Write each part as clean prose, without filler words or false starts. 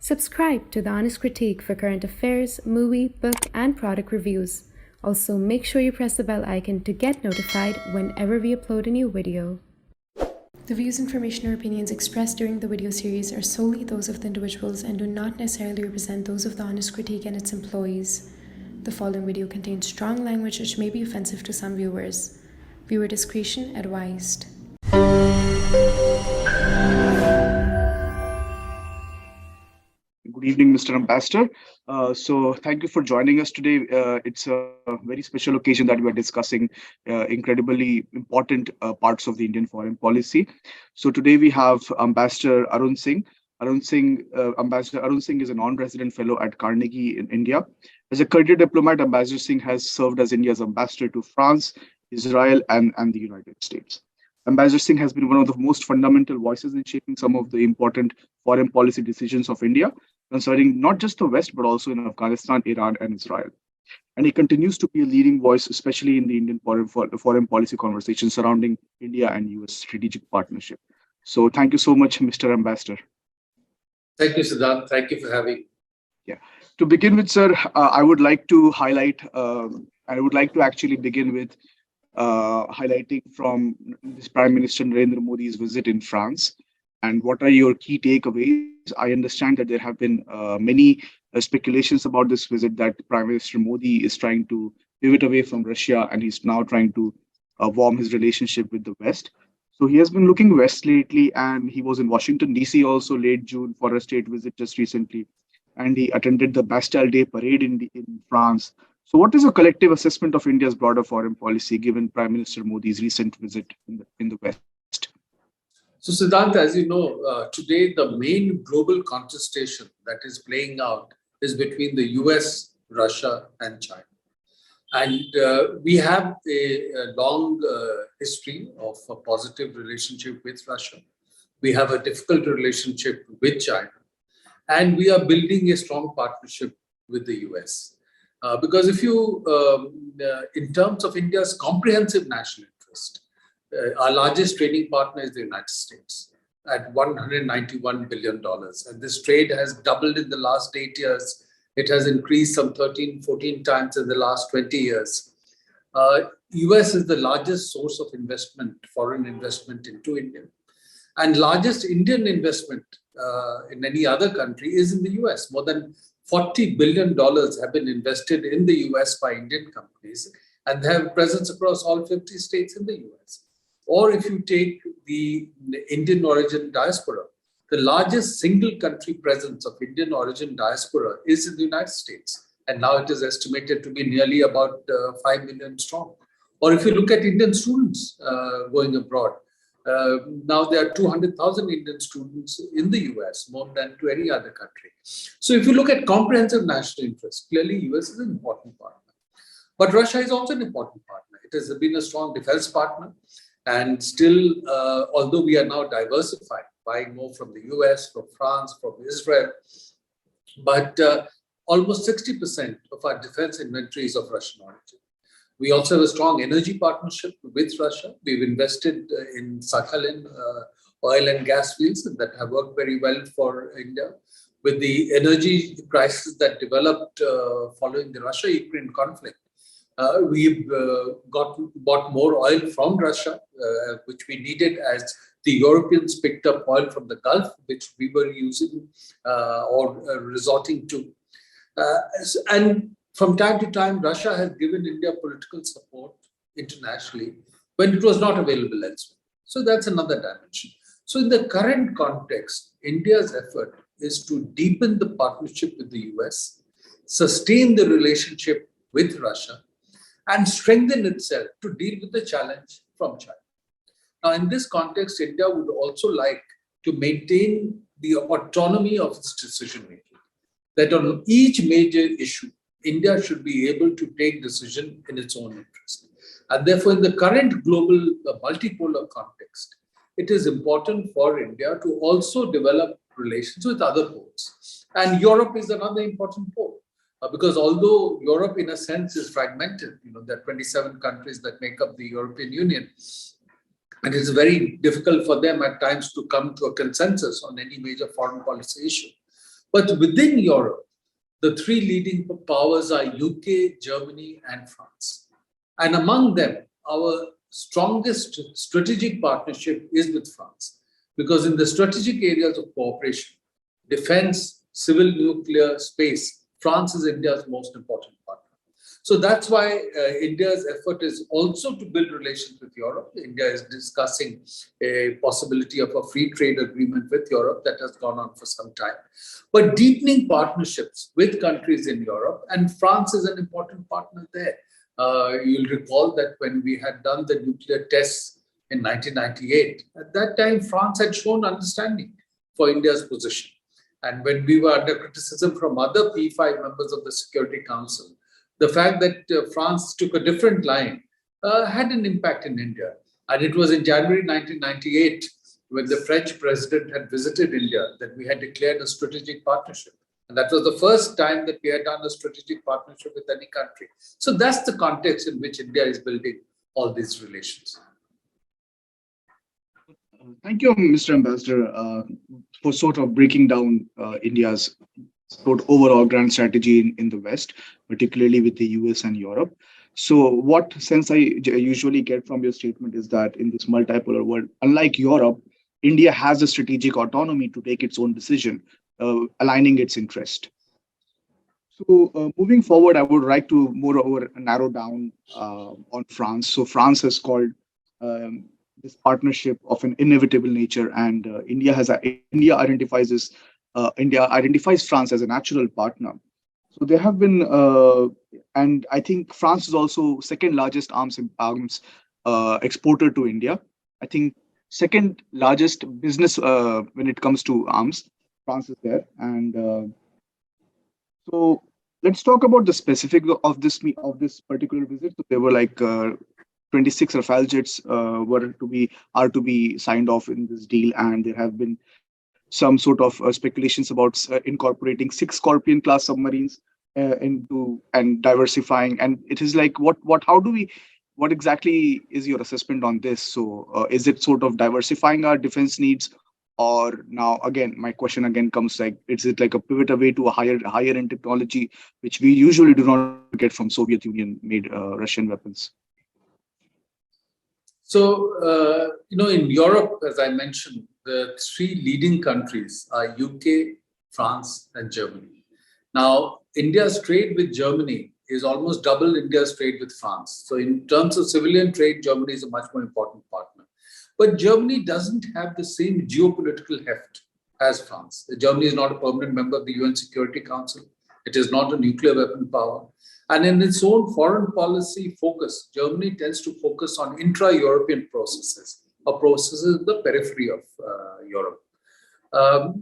Subscribe to The Honest Critique for current affairs, movie, book, and product reviews. Also, make sure you press the bell icon to get notified whenever we upload a new video. The views, information, or opinions expressed during the video series are solely those of the individuals and do not necessarily represent those of The Honest Critique and its employees. The following video contains strong language which may be offensive to some viewers. Viewer discretion advised. Good evening, Mr. Ambassador. So thank you for joining us today. It's a very special occasion that we are discussing incredibly important parts of the Indian foreign policy. So today we have Ambassador Arun Singh. Ambassador Arun Singh is a non-resident fellow at Carnegie in India. As a career diplomat, Ambassador Singh has served as India's ambassador to France, Israel, and the United States. Ambassador Singh has been one of the most fundamental voices in shaping some of the important foreign policy decisions of India, concerning not just the West, but also in Afghanistan, Iran, and Israel. And he continues to be a leading voice, especially in the Indian foreign policy conversation surrounding India and US strategic partnership. So thank you so much, Mr. Ambassador. Thank you, Siddhant. Thank you for having me. Yeah. To begin with, sir, I would like to highlight, actually begin with highlighting from this Prime Minister Narendra Modi's visit in France. And what are your key takeaways? I understand that there have been many speculations about this visit, that Prime Minister Modi is trying to pivot away from Russia and he's now trying to warm his relationship with the West. So he has been looking west lately, and he was in Washington, D.C. also late June for a state visit just recently. And he attended the Bastille Day parade in France. So what is your collective assessment of India's broader foreign policy given Prime Minister Modi's recent visit in the West? So, Siddhant, as you know, today the main global contestation that is playing out is between the US, Russia, and China. And we have a long history of a positive relationship with Russia. We have a difficult relationship with China. And we are building a strong partnership with the US. Because if you, in terms of India's comprehensive national interest, our largest trading partner is the United States at $191 billion. And this trade has doubled in the last 8 years. It has increased some 13, 14 times in the last 20 years. US is the largest source of investment, foreign investment into India. And largest Indian investment in any other country is in the US. More than $40 billion have been invested in the US by Indian companies, and they have presence across all 50 states in the US. Or if you take the Indian origin diaspora, the largest single country presence of Indian origin diaspora is in the United States. And now it is estimated to be nearly about 5 million strong. Or if you look at Indian students going abroad, now there are 200,000 Indian students in the US, more than to any other country. So if you look at comprehensive national interest, clearly US is an important partner. But Russia is also an important partner. It has been a strong defense partner. And still, although we are now diversified, buying more from the US, from France, from Israel, but almost 60% of our defense inventory is of Russian origin. We also have a strong energy partnership with Russia. We've invested in Sakhalin oil and gas fields that have worked very well for India. With the energy crisis that developed following the Russia-Ukraine conflict, we've bought more oil from Russia, which we needed as the Europeans picked up oil from the Gulf, which we were using or resorting to. And from time to time, Russia has given India political support internationally when it was not available elsewhere. So that's another dimension. So in the current context, India's effort is to deepen the partnership with the US, sustain the relationship with Russia, and strengthen itself to deal with the challenge from China. Now, in this context, India would also like to maintain the autonomy of its decision-making, that on each major issue, India should be able to take decision in its own interest. And therefore, in the current global multipolar context, it is important for India to also develop relations with other poles. And Europe is another important pole. Because although Europe, in a sense, is fragmented, there are 27 countries that make up the European Union, and it's very difficult for them at times to come to a consensus on any major foreign policy issue. But within Europe, the three leading powers are UK, Germany, and France. And among them, our strongest strategic partnership is with France, because in the strategic areas of cooperation, defense, civil nuclear, space, France is India's most important partner. So that's why India's effort is also to build relations with Europe. India is discussing a possibility of a free trade agreement with Europe that has gone on for some time. But deepening partnerships with countries in Europe, and France is an important partner there. You'll recall that when we had done the nuclear tests in 1998, at that time, France had shown understanding for India's position. And when we were under criticism from other P5 members of the Security Council, the fact that France took a different line had an impact in India. And it was in January 1998, when the French president had visited India, that we had declared a strategic partnership. And that was the first time that we had done a strategic partnership with any country. So that's the context in which India is building all these relations. Thank you, Mr. Ambassador, for sort of breaking down India's sort of overall grand strategy in the West, particularly with the US and Europe. So what sense I usually get from your statement is that in this multipolar world, unlike Europe, India has a strategic autonomy to take its own decision, aligning its interest. So moving forward, I would like to moreover narrow down on France. So France has called this partnership of an inevitable nature, and India identifies France as a natural partner. So there have been, and I think France is also second largest arms exporter to India. I think second largest business when it comes to arms. France is there, and so let's talk about the specifics of this particular visit. So there were like 26 Rafale jets are to be signed off in this deal, and there have been some sort of speculations about incorporating 6 Scorpion class submarines into and diversifying. And it is like what exactly is your assessment on this? So is it sort of diversifying our defense needs? Or now again, my question again comes like, is it like a pivot away to a higher end technology, which we usually do not get from Soviet Union made Russian weapons? So, in Europe, as I mentioned, the 3 leading countries are UK, France, and Germany. Now, India's trade with Germany is almost double India's trade with France. So in terms of civilian trade, Germany is a much more important partner. But Germany doesn't have the same geopolitical heft as France. Germany is not a permanent member of the UN Security Council. It is not a nuclear weapon power. And in its own foreign policy focus, Germany tends to focus on intra-European processes, or processes in the periphery of Europe.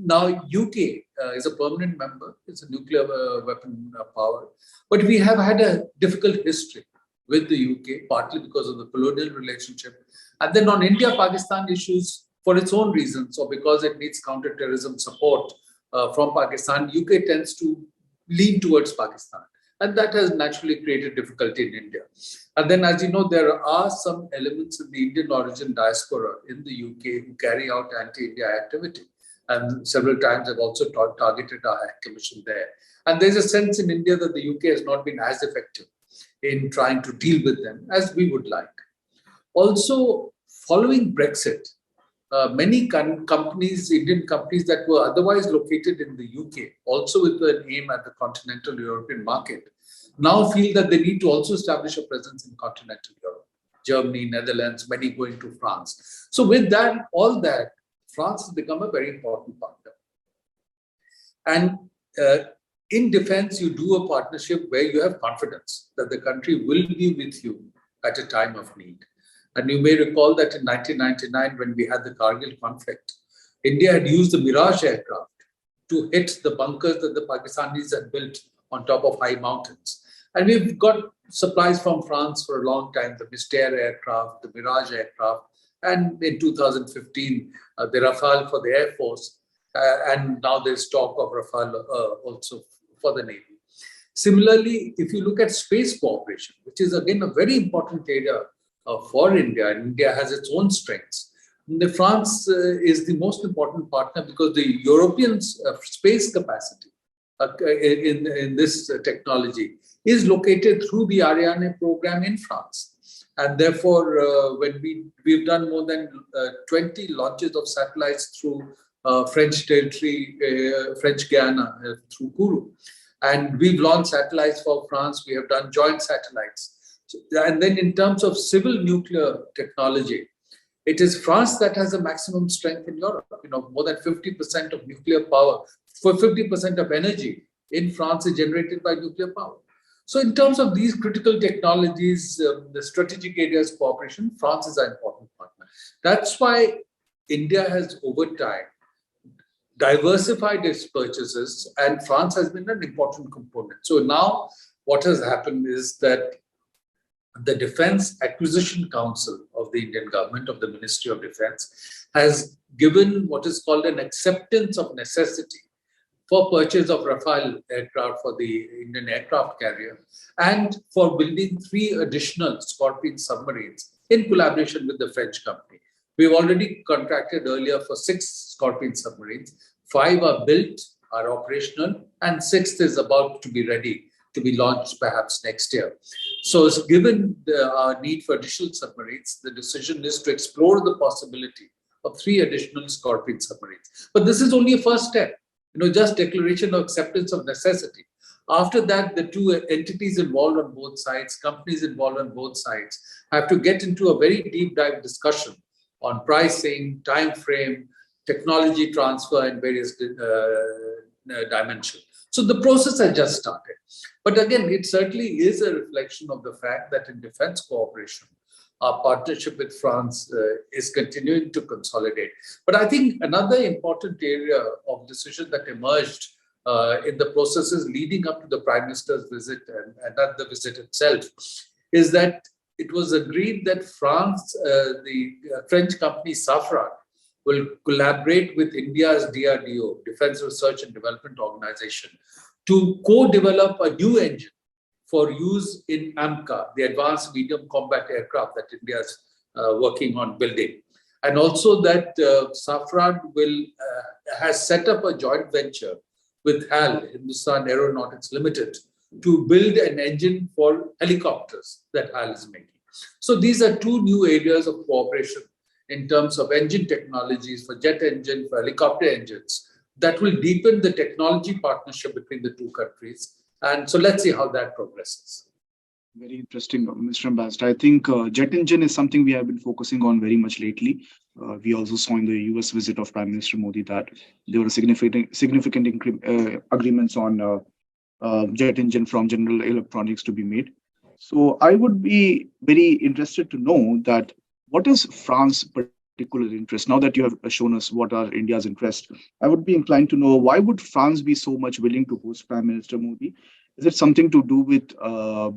Now, UK is a permanent member. It's a nuclear weapon power. But we have had a difficult history with the UK, partly because of the colonial relationship. And then on India-Pakistan issues, for its own reasons, or because it needs counter-terrorism support from Pakistan, UK tends to lean towards Pakistan. And that has naturally created difficulty in India. And then, as you know, there are some elements in the Indian origin diaspora in the UK who carry out anti-India activity. And several times have also targeted our High Commission there. And there's a sense in India that the UK has not been as effective in trying to deal with them as we would like. Also, following Brexit, many companies, Indian companies that were otherwise located in the UK, also with an aim at the continental European market, now feel that they need to also establish a presence in continental Europe. Germany, Netherlands, many going to France. So with that, all that, France has become a very important partner. And in defense, you do a partnership where you have confidence that the country will be with you at a time of need. And you may recall that in 1999, when we had the Kargil conflict, India had used the Mirage aircraft to hit the bunkers that the Pakistanis had built on top of high mountains. And we've got supplies from France for a long time, the Mystère aircraft, the Mirage aircraft, and in 2015, the Rafale for the Air Force, and now there's talk of Rafale also for the Navy. Similarly, if you look at space cooperation, which is again a very important area for India, and India has its own strengths. France is the most important partner because the European space capacity in this technology is located through the Ariane program in France. And therefore, when we've done more than 20 launches of satellites through French territory, French Guiana, through Kourou. And we've launched satellites for France. We have done joint satellites. And then in terms of civil nuclear technology, it is France that has the maximum strength in Europe. More than 50% of nuclear power, for 50% of energy in France is generated by nuclear power. So in terms of these critical technologies, the strategic areas of cooperation, France is an important partner. That's why India has over time diversified its purchases, and France has been an important component. So now what has happened is that the Defense Acquisition Council of the Indian government, of the Ministry of Defense, has given what is called an acceptance of necessity for purchase of Rafale aircraft for the Indian aircraft carrier and for building 3 additional Scorpion submarines in collaboration with the French company. We've already contracted earlier for 6 Scorpion submarines. 5 are built, are operational, and 6th is about to be ready to be launched perhaps next year. So given our need for additional submarines, the decision is to explore the possibility of 3 additional Scorpion submarines. But this is only a first step. Just declaration of acceptance of necessity. After that, the 2 entities involved on both sides, companies involved on both sides, have to get into a very deep dive discussion on pricing, time frame, technology transfer, and various dimensions. So the process has just started. But again, it certainly is a reflection of the fact that in defense cooperation, our partnership with France is continuing to consolidate. But I think another important area of decision that emerged in the processes leading up to the Prime Minister's visit and at the visit itself is that it was agreed that France, the French company Safran, will collaborate with India's DRDO, Defense Research and Development Organization, to co-develop a new engine for use in AMCA, the Advanced Medium Combat Aircraft that India is working on building. And also that Safran has set up a joint venture with HAL, Hindustan Aeronautics Limited, to build an engine for helicopters that HAL is making. So these are 2 new areas of cooperation in terms of engine technologies for jet engine, for helicopter engines, that will deepen the technology partnership between the 2 countries. And so let's see how that progresses. Very interesting, Mr. Ambassador. I think jet engine is something we have been focusing on very much lately. We also saw in the US visit of Prime Minister Modi that there were significant agreements on jet engine from General Electronics to be made. So I would be very interested to know that what is France's particular interest? Now that you have shown us what are India's interests, I would be inclined to know why would France be so much willing to host Prime Minister Modi? Is it something to do with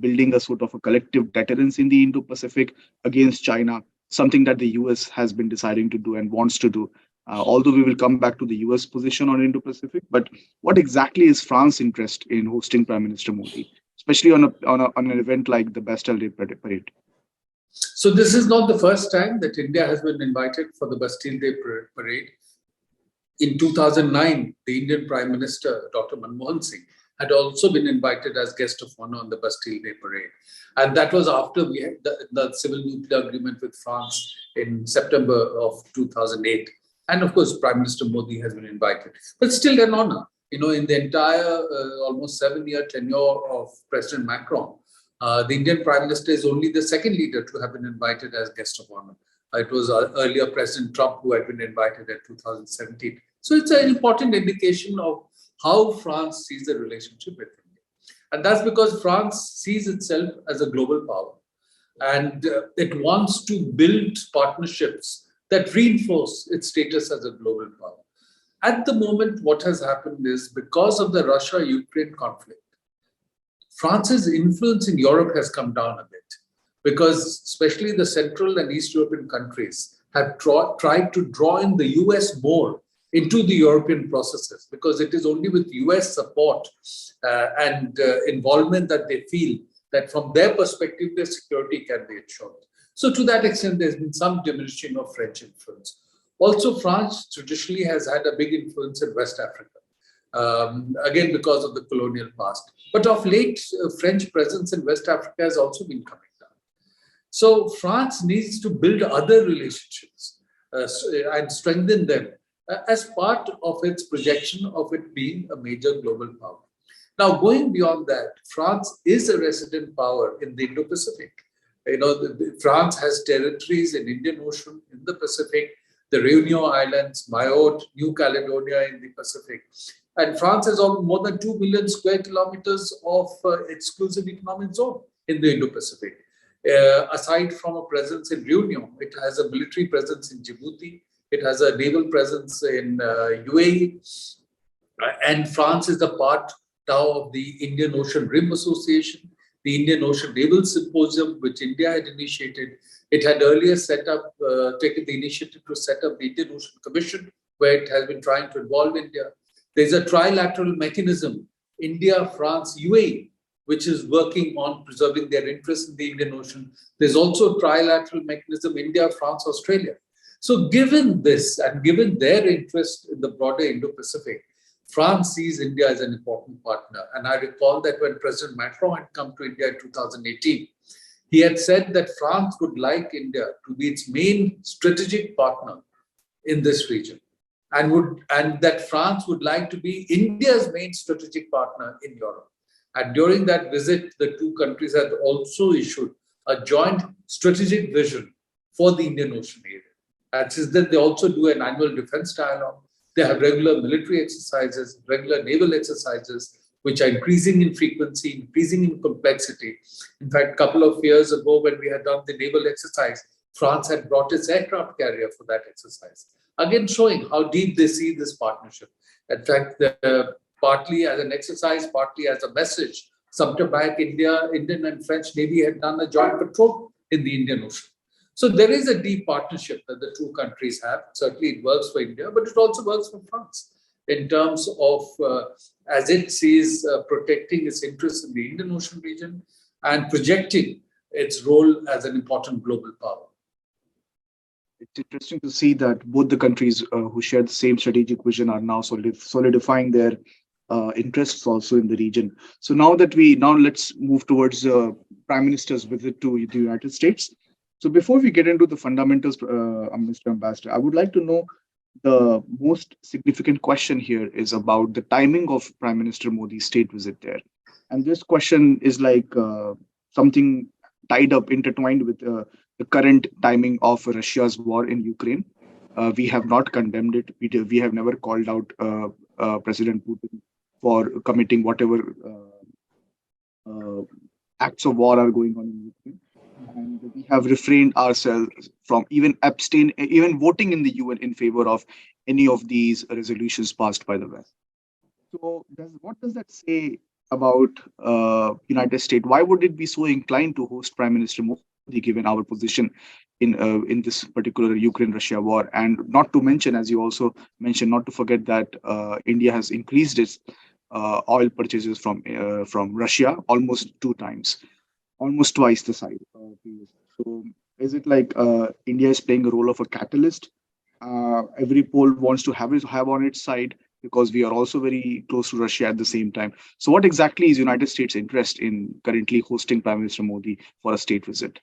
building a sort of a collective deterrence in the Indo-Pacific against China, something that the US has been deciding to do and wants to do? Although we will come back to the US position on Indo-Pacific, but what exactly is France's interest in hosting Prime Minister Modi, especially on an event like the Bastille Day Parade? So this is not the first time that India has been invited for the Bastille Day Parade. In 2009, the Indian Prime Minister, Dr. Manmohan Singh, had also been invited as guest of honor on the Bastille Day Parade. And that was after we had the civil nuclear agreement with France in September of 2008. And of course, Prime Minister Modi has been invited. But still an honor. In the entire almost 7-year tenure of President Macron, the Indian Prime Minister is only the second leader to have been invited as guest of honor. It was earlier President Trump who had been invited in 2017. So it's an important indication of how France sees the relationship with India. And that's because France sees itself as a global power. And it wants to build partnerships that reinforce its status as a global power. At the moment, what has happened is because of the Russia-Ukraine conflict, France's influence in Europe has come down a bit because especially the Central and East European countries have tried to draw in the US more into the European processes because it is only with US support and involvement that they feel that from their perspective, their security can be ensured. So to that extent, there's been some diminishing of French influence. Also, France traditionally has had a big influence in West Africa. again because of the colonial past. But of late, French presence in West Africa has also been coming down. So France needs to build other relationships and strengthen them as part of its projection of it being a major global power. Now, going beyond that, France is a resident power in the Indo-Pacific. France has territories in Indian Ocean, in the Pacific, the Réunion Islands, Mayotte, New Caledonia in the Pacific. And France has more than 2 million square kilometers of exclusive economic zone in the Indo-Pacific. Aside from a presence in Réunion, it has a military presence in Djibouti. It has a naval presence in UAE. And France is a part now of the Indian Ocean Rim Association, the Indian Ocean Naval Symposium, which India had initiated. It had earlier taken the initiative to set up the Indian Ocean Commission, where it has been trying to involve India. There's a trilateral mechanism, India, France, UAE, which is working on preserving their interests in the Indian Ocean. There's also a trilateral mechanism, India, France, Australia. So given this, and given their interest in the broader Indo-Pacific, France sees India as an important partner. And I recall that when President Macron had come to India in 2018, he had said that France would like India to be its main strategic partner in this region, and that France would like to be India's main strategic partner in Europe. And during that visit, the two countries had also issued a joint strategic vision for the Indian Ocean area. And since then, they also do an annual defense dialogue. They have regular military exercises, regular naval exercises, which are increasing in frequency, increasing in complexity. In fact, a couple of years ago, when we had done the naval exercise, France had brought its aircraft carrier for that exercise. Again, showing how deep they see this partnership. In fact, partly as an exercise, partly as a message, sometime back, Indian and French Navy had done a joint patrol in the Indian Ocean. So there is a deep partnership that the two countries have. Certainly it works for India, but it also works for France in terms of, as it sees, protecting its interests in the Indian Ocean region and projecting its role as an important global power. It's interesting to see that both the countries who share the same strategic vision are now solidifying their interests also in the region. So now let's move towards the Prime Minister's visit to the United States. So before we get into the fundamentals, Mr. Ambassador, I would like to know the most significant question here is about the timing of Prime Minister Modi's state visit there. And this question is like something tied up, intertwined with the current timing of Russia's war in Ukraine. We have not condemned it. We have never called out President Putin for committing whatever acts of war are going on in Ukraine. And we have refrained ourselves from even voting in the UN in favor of any of these resolutions passed by the West. So what does that say about United States? Why would it be so inclined to host Prime Minister Modi given our position in this particular Ukraine-Russia war? And not to mention, as you also mentioned, not to forget that India has increased its oil purchases from Russia almost 2 times. Almost twice the size. So is it like India is playing a role of a catalyst? Every pole wants to have on its side because we are also very close to Russia at the same time. So what exactly is United States' interest in currently hosting Prime Minister Modi for a state visit?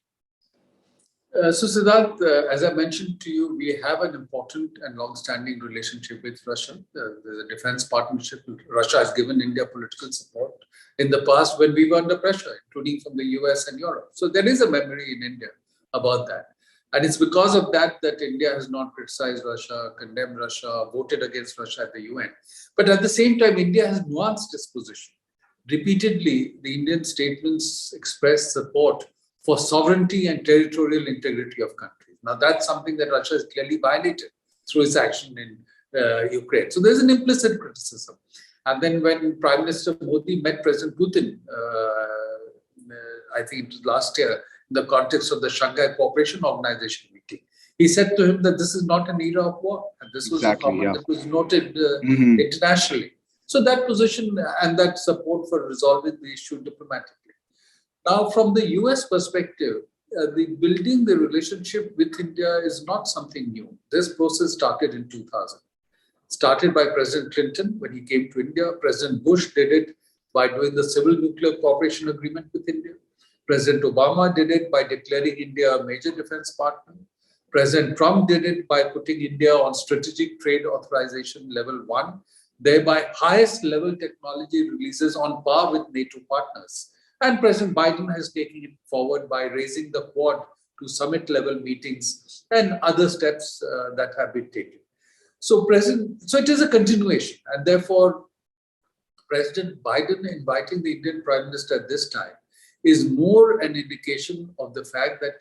So Siddhant, as I mentioned to you, we have an important and long-standing relationship with Russia. There's a defense partnership. Russia has given India political support in the past when we were under pressure, including from the US and Europe. So there is a memory in India about that. And it's because of that that India has not criticized Russia, condemned Russia, voted against Russia at the UN. But at the same time, India has nuanced its position. Repeatedly, the Indian statements express support for sovereignty and territorial integrity of countries. Now, that's something that Russia has clearly violated through its action in Ukraine. So there's an implicit criticism. And then when Prime Minister Modi met President Putin, I think it was last year, in the context of the Shanghai Cooperation Organization meeting, he said to him that this is not an era of war. And this was a comment that was noted internationally. So that position and that support for resolving the issue diplomatically. Now, from the US perspective, building the relationship with India is not something new. This process started in 2000. started by President Clinton when he came to India. President Bush did it by doing the Civil Nuclear Cooperation Agreement with India. President Obama did it by declaring India a major defense partner. President Trump did it by putting India on strategic trade authorization level 1, thereby highest level technology releases on par with NATO partners. And President Biden has taken it forward by raising the Quad to summit level meetings and other steps that have been taken. So it is a continuation, and therefore President Biden inviting the Indian Prime Minister at this time is more an indication of the fact that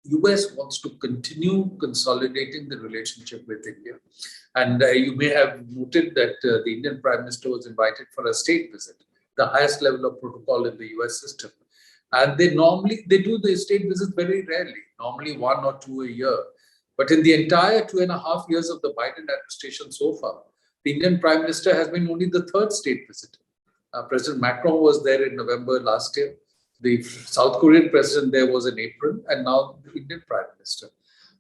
US wants to continue consolidating the relationship with India. And you may have noted that the Indian Prime Minister was invited for a state visit, the highest level of protocol in the US system. And they do the state visits very rarely, normally 1 or 2 a year. But in the entire 2.5 years of the Biden administration so far, the Indian Prime Minister has been only the 3rd state visitor. President Macron was there in November last year. The South Korean president there was in April, and now the Indian Prime Minister.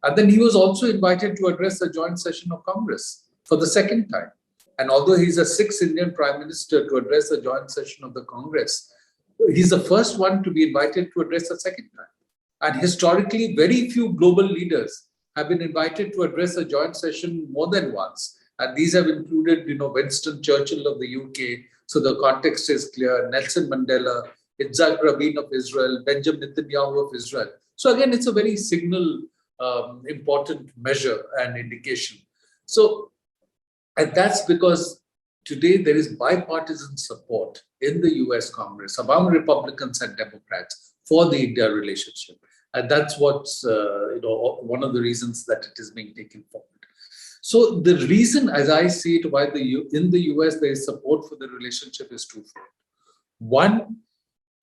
And then he was also invited to address a joint session of Congress for the 2nd time. And although he's a 6th Indian Prime Minister to address a joint session of the Congress, he's the first one to be invited to address a 2nd time. And historically, very few global leaders have been invited to address a joint session more than once. And these have included, Winston Churchill of the UK. So the context is clear. Nelson Mandela, Itzhak Rabin of Israel, Benjamin Netanyahu of Israel. So again, it's a very signal, important measure and indication. So, and that's because today there is bipartisan support in the US Congress among Republicans and Democrats for the India relationship. And that's what's, one of the reasons that it is being taken forward. So the reason, as I see it, why in the US there is support for the relationship is twofold. One,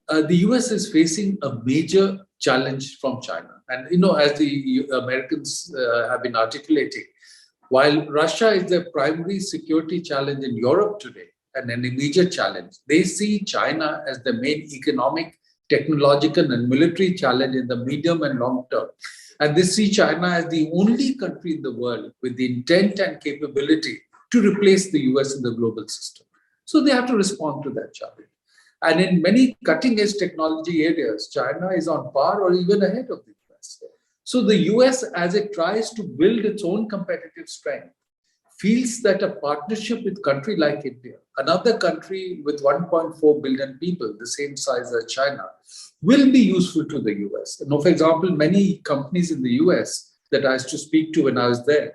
the US is facing a major challenge from China. And, as the Americans have been articulating, while Russia is their primary security challenge in Europe today and an immediate challenge, they see China as the main economic, technological, and military challenge in the medium and long term. And they see China as the only country in the world with the intent and capability to replace the US in the global system. So they have to respond to that challenge. And in many cutting-edge technology areas, China is on par or even ahead of the US. So the US, as it tries to build its own competitive strength, feels that a partnership with a country like India, another country with 1.4 billion people, the same size as China, will be useful to the US. For example, many companies in the US that I used to speak to when I was there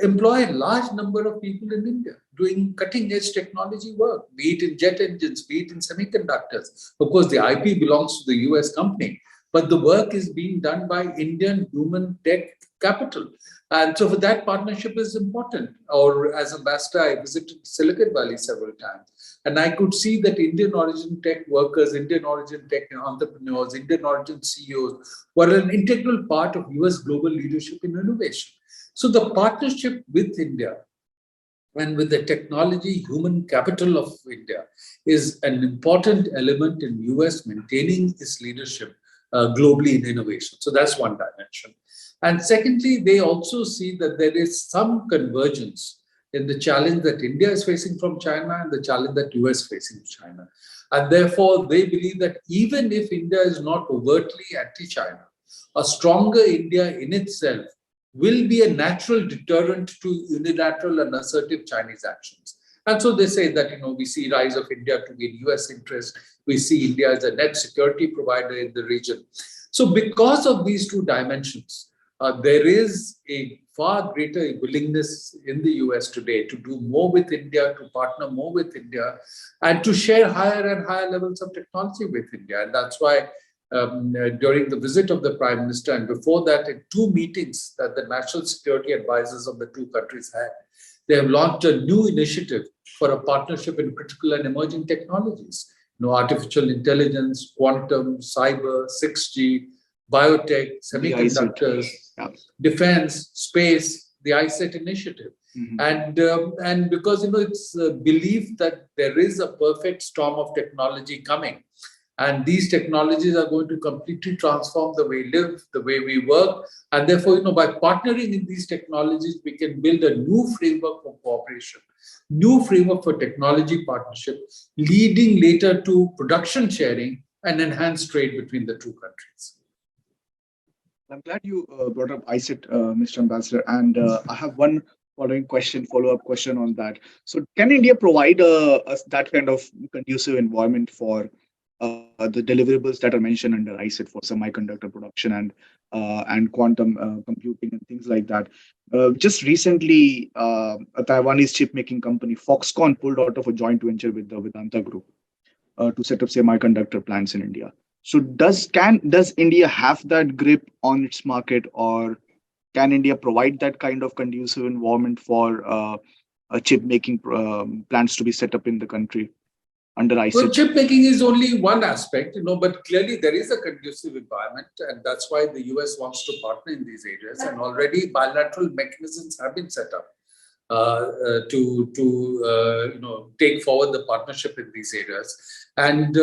employ a large number of people in India doing cutting-edge technology work, be it in jet engines, be it in semiconductors. Of course, the IP belongs to the US company, but the work is being done by Indian human tech capital. And so for that, partnership is important. Or as ambassador, I visited Silicon Valley several times. And I could see that Indian origin tech workers, Indian origin tech entrepreneurs, Indian origin CEOs were an integral part of US global leadership in innovation. So the partnership with India and with the technology human capital of India is an important element in US maintaining its leadership globally in innovation. So that's one dimension. And secondly, they also see that there is some convergence in the challenge that India is facing from China and the challenge that US is facing from China. And therefore, they believe that even if India is not overtly anti-China, a stronger India in itself will be a natural deterrent to unilateral and assertive Chinese actions. And so they say that, we see rise of India to be in US interest. We see India as a net security provider in the region. So because of these two dimensions, there is a far greater willingness in the US today to do more with India, to partner more with India, and to share higher and higher levels of technology with India. And that's why during the visit of the Prime Minister and before that, in 2 meetings that the national security advisors of the 2 countries had, they have launched a new initiative for a partnership in critical and emerging technologies. Artificial intelligence, quantum, cyber, 6G, biotech, semiconductors, defense, space, the ICET initiative. And because it's believed that there is a perfect storm of technology coming, And these technologies are going to completely transform the way we live, the way we work. And therefore, by partnering in these technologies, we can build a new framework for cooperation, new framework for technology partnership, leading later to production sharing and enhanced trade between the two countries. I'm glad you brought up ICET, Mr. Ambassador, and I have one follow-up question on that. So, can India provide that kind of conducive environment for the deliverables that are mentioned under ICET for semiconductor production and quantum computing and things like that? Just recently, a Taiwanese chip-making company, Foxconn, pulled out of a joint venture with the Vedanta Group to set up semiconductor plants in India. So does India have that grip on its market, or can India provide that kind of conducive environment for chip making plants to be set up in the country under ICET? Well, chip making is only one aspect, but clearly there is a conducive environment, and that's why the US wants to partner in these areas. And already bilateral mechanisms have been set up to take forward the partnership in these areas. And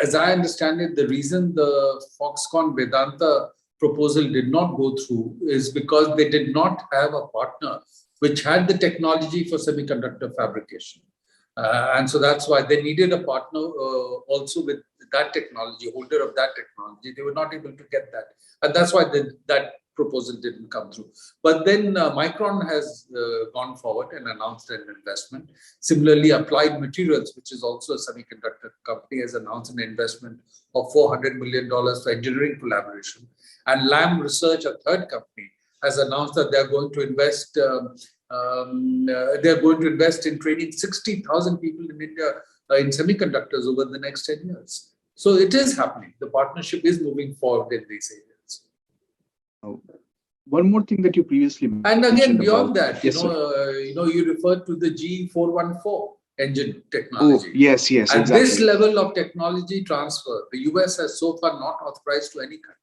as I understand it, the reason the Foxconn Vedanta proposal did not go through is because they did not have a partner which had the technology for semiconductor fabrication. And so that's why they needed a partner also with that technology, holder of that technology. They were not able to get that. And that's why that proposal didn't come through. But then Micron has gone forward and announced an investment. Similarly, Applied Materials, which is also a semiconductor company, has announced an investment of $400 million for engineering collaboration. And Lam Research, a third company, has announced that they're going to invest in training 60,000 people in India in semiconductors over the next 10 years. So it is happening. The partnership is moving forward in these areas. One more thing that you previously mentioned. And again, beyond that, yes, you referred to the G414 engine technology. Oh, yes, and exactly. This level of technology transfer, the US has so far not authorized to any country.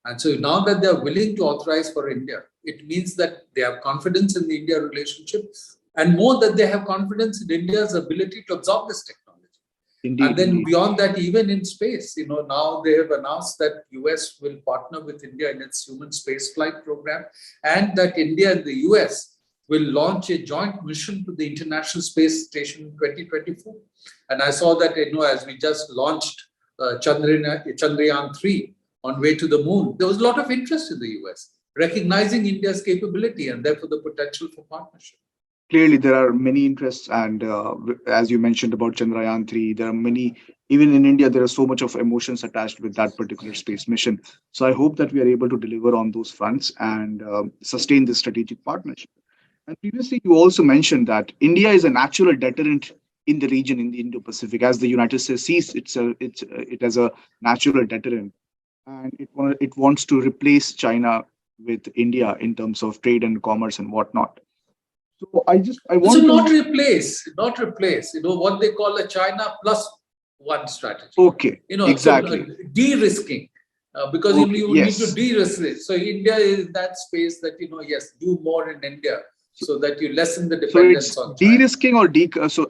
And so now that they are willing to authorize for India, it means that they have confidence in the India relationship, and more that they have confidence in India's ability to absorb this technology. Indeed, and then indeed. Beyond that, even in space, now they have announced that US will partner with India in its human spaceflight program, and that India and the US will launch a joint mission to the International Space Station in 2024. And I saw that, as we just launched Chandrayaan 3 on way to the moon, there was a lot of interest in the US, recognizing India's capability and therefore the potential for partnership. Clearly, there are many interests, and as you mentioned about Chandrayaan 3, there are many, even in India, there are so much of emotions attached with that particular space mission. So I hope that we are able to deliver on those fronts and sustain this strategic partnership. And previously, you also mentioned that India is a natural deterrent in the region, in the Indo-Pacific, as the United States sees it as a natural deterrent. And it wants to replace China with India in terms of trade and commerce and whatnot. So I want to not replace. What they call a China plus one strategy. Okay, exactly. So, de-risking, because you need to de-risk it. So India is that space that do more in India so that you lessen the dependence on China. De-risking or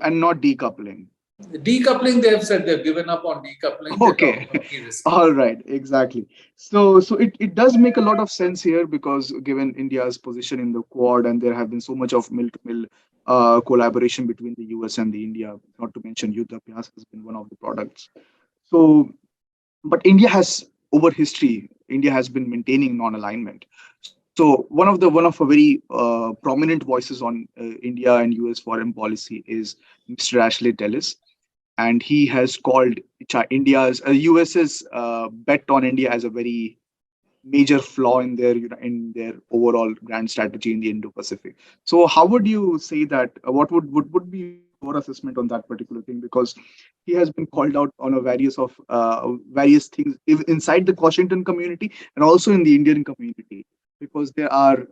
and not decoupling. Decoupling, they have said they've given up on decoupling. Okay. All right, exactly. So it does make a lot of sense here, because given India's position in the Quad, and there have been so much of mill-to-mill collaboration between the US and the India, not to mention Yuddhabhyas has been one of the products. So, but India has, over history, India has been maintaining non-alignment. So one of a very prominent voices on India and US foreign policy is Mr. Ashley Tellis. And he has called US's bet on India as a very major flaw in their overall grand strategy in the Indo-Pacific. So how would you say that? What would be your assessment on that particular thing? Because he has been called out on various things inside the Washington community and also in the Indian community, because there are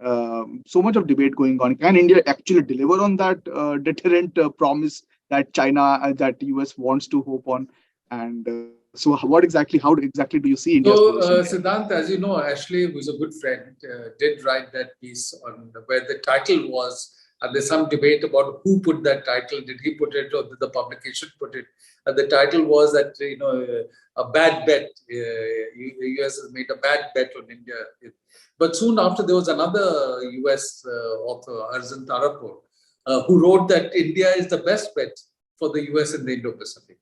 so much of debate going on. Can India actually deliver on that deterrent promise that that US wants to hope on? And so how exactly do you see India's position? Siddhant, as you know, Ashley, who's a good friend, did write that piece on where the title was And there's some debate about who put that title. Did he put it or did the publication put it? And the title was that, a bad bet. US has made a bad bet on India. But soon after, there was another US author, Arun K, who wrote that India is the best bet for the US in the Indo-Pacific.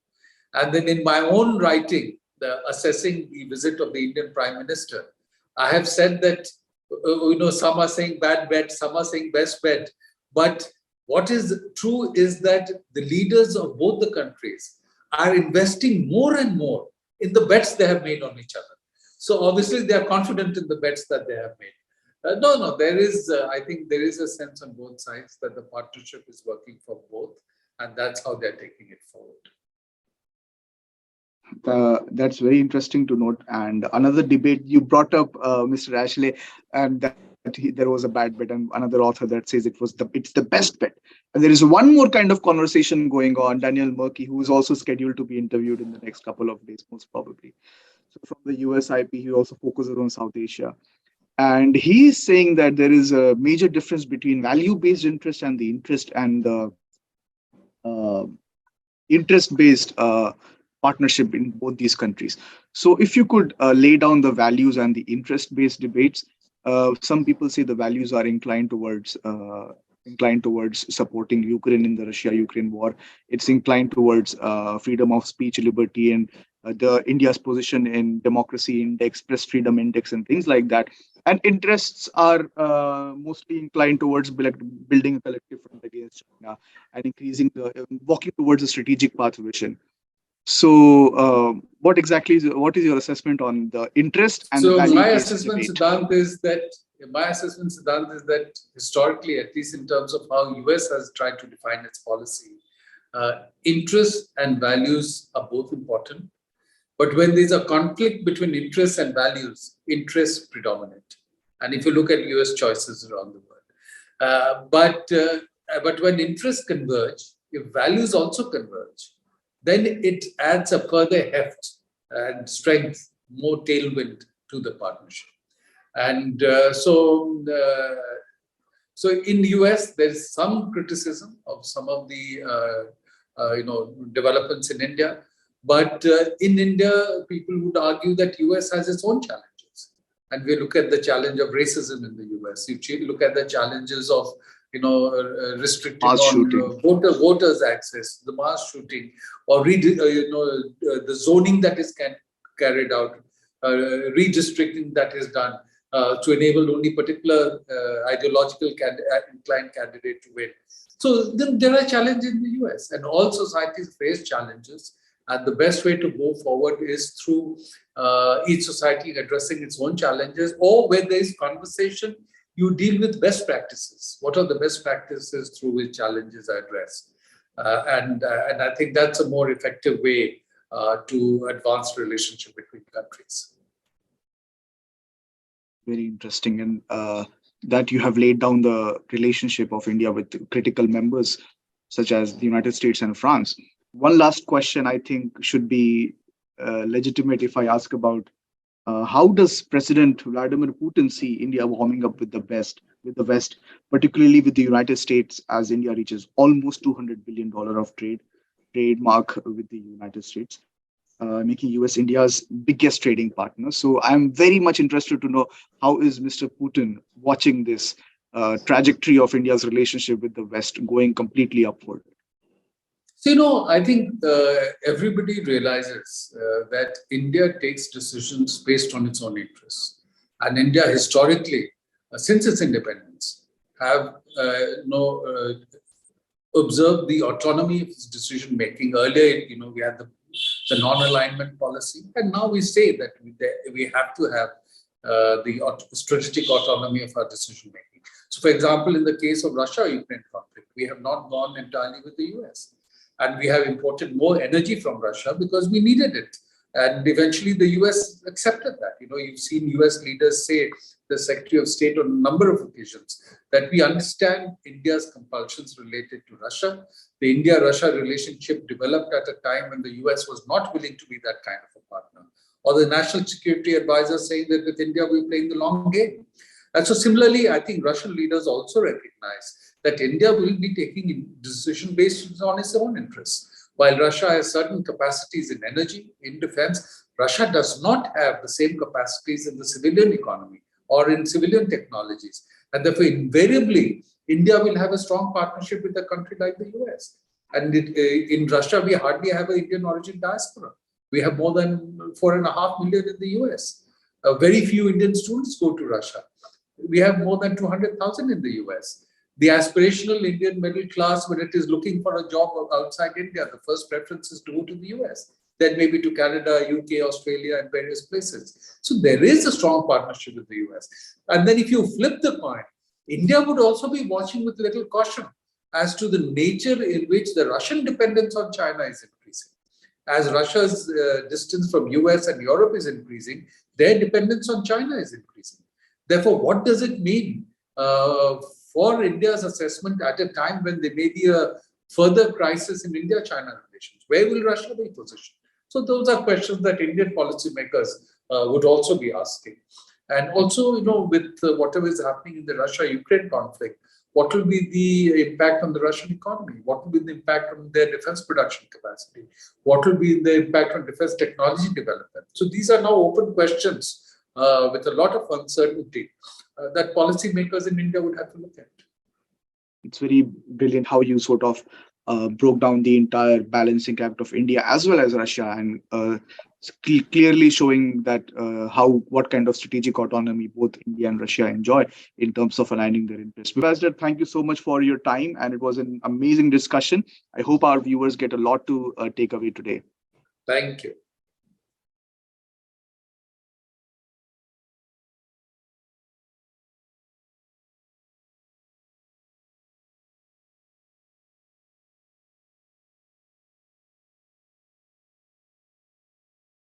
And then in my own writing, assessing the visit of the Indian Prime Minister, I have said that, some are saying bad bet, some are saying best bet. But what is true is that the leaders of both the countries are investing more and more in the bets they have made on each other. So obviously they are confident in the bets that they have made. There is, I think there is a sense on both sides that the partnership is working for both, and that's how they're taking it forward. That's very interesting to note. And another debate you brought up, Mr. Ashley, and that there was a bad bet, and another author that says it's the best bet. And there is one more kind of conversation going on. Daniel Murky, who is also scheduled to be interviewed in the next couple of days, most probably. So from the USIP, he also focuses on South Asia. And he is saying that there is a major difference between value-based interest and the interest and the interest-based partnership in both these countries. So if you could lay down the values and the interest-based debates, some people say the values are inclined towards supporting Ukraine in the Russia-Ukraine war. It's inclined towards freedom of speech, liberty, and the India's position in democracy index, press freedom index, and things like that. And interests are mostly inclined towards building a collective front against China and walking towards a strategic path vision. So, what is your assessment on the interest and so value? My assessment, Siddhant, is that historically, at least in terms of how US has tried to define its policy, interests and values are both important. But when there's a conflict between interests and values, interests predominate. And if you look at US choices around the world, but when interests converge, if values also converge, then it adds a further heft and strength, more tailwind to the partnership. And so in the US, there's some criticism of some of the developments in India. But in India, people would argue that US has its own challenges. And we look at the challenge of racism in the US. You look at the challenges of restricting on voters' access, the mass shooting, or the zoning that is carried out, redistricting that is done to enable only particular ideological inclined candidate to win. So then there are challenges in the US, and all societies face challenges. And the best way to go forward is through each society addressing its own challenges, or where there is conversation, you deal with best practices. What are the best practices through which challenges are addressed? And I think that's a more effective way to advance relationship between countries. Very interesting. And that you have laid down the relationship of India with critical members, such as the United States and France. One last question I think should be legitimate if I ask about how does President Vladimir Putin see India warming up with the West, particularly with the United States, as India reaches almost $200 billion of trade mark with the United States, making US India's biggest trading partner. So I'm very much interested to know how is Mr. Putin watching this trajectory of India's relationship with the West going completely upward. So, I think everybody realizes that India takes decisions based on its own interests. And India historically, since its independence, have observed the autonomy of its decision making. Earlier, we had the non-alignment policy, and now we say that we have to have the strategic autonomy of our decision making. So, for example, in the case of Russia-Ukraine conflict, we have not gone entirely with the US. And we have imported more energy from Russia because we needed it. And eventually the US accepted that. You've seen US leaders say, the Secretary of State on a number of occasions, that we understand India's compulsions related to Russia. The India-Russia relationship developed at a time when the US was not willing to be that kind of a partner. Or the National Security Advisor saying that with India, we're playing the long game. And so similarly, I think Russian leaders also recognize that India will be taking a decision based on its own interests. While Russia has certain capacities in energy, in defense, Russia does not have the same capacities in the civilian economy or in civilian technologies. And therefore, invariably, India will have a strong partnership with a country like the US. And in Russia, we hardly have an Indian origin diaspora. We have more than 4.5 million in the US. Very few Indian students go to Russia. We have more than 200,000 in the US. The aspirational Indian middle class, when it is looking for a job outside India, the first preference is to go to the US, then maybe to Canada, UK, Australia, and various places. So there is a strong partnership with the US. And then if you flip the coin, India would also be watching with little caution as to the nature in which the Russian dependence on China is increasing. As Russia's distance from US and Europe is increasing, their dependence on China is increasing. Therefore, what does it mean for India's assessment at a time when there may be a further crisis in India-China relations? Where will Russia be positioned? So those are questions that Indian policymakers would also be asking. And also, with whatever is happening in the Russia-Ukraine conflict, what will be the impact on the Russian economy? What will be the impact on their defense production capacity? What will be the impact on defense technology development? So these are now open questions with a lot of uncertainty that policymakers in India would have to look at. It's very brilliant how you sort of broke down the entire balancing act of India as well as Russia, and clearly showing that what kind of strategic autonomy both India and Russia enjoy in terms of aligning their interests. Ambassador, thank you so much for your time, and it was an amazing discussion. I hope our viewers get a lot to take away today. Thank you.